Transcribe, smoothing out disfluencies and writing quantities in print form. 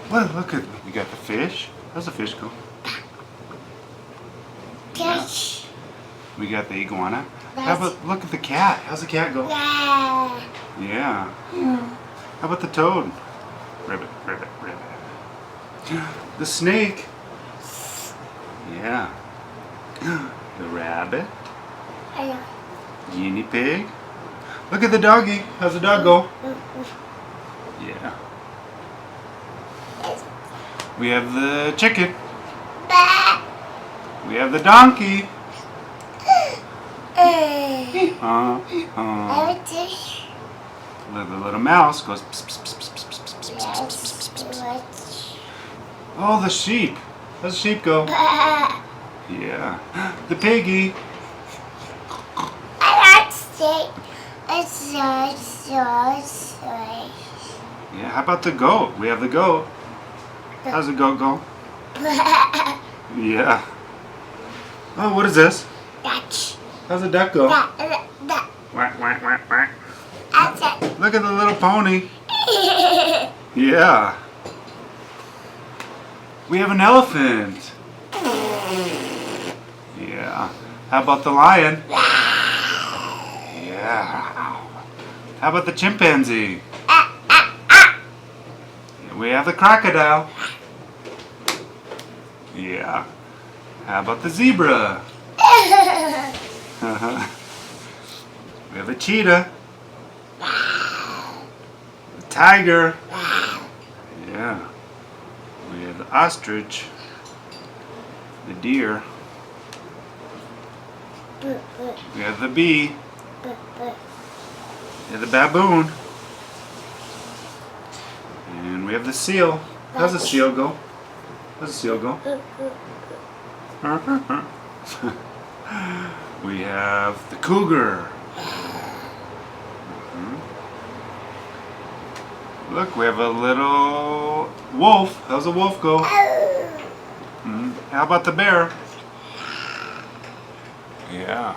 Well, look at we got the fish. How's the fish go? Fish. We got the iguana. How about look at the cat? How's the cat go? Yeah. How about the toad? Ribbit, ribbit, ribbit. The snake. Yeah. The rabbit. Guinea pig. Look at the doggy. How's the dog go? Yeah. We have the chicken. We have the donkey. The little mouse goes. Pss, pss, pss, pss, pss, pss, pss, pss, pss, pss, pss, pss. Oh, the sheep. How's the sheep go? Yeah. The piggy. Yeah. How about the goat? We have the goat. How's the goat go? Yeah. Oh, what is this? How's the duck go? Quack, quack, quack, quack. Look at the little pony. Yeah. We have an elephant. Yeah. How about the lion? Yeah. How about the chimpanzee? We have the crocodile. Yeah. How about the zebra? We have a cheetah. The tiger. Yeah. We have the ostrich. The deer. We have the bee. We have the baboon. And we have the seal. How's the seal go? How's the seal go? We have the cougar. Look, we have a little wolf. How's the wolf go? How about the bear? Yeah.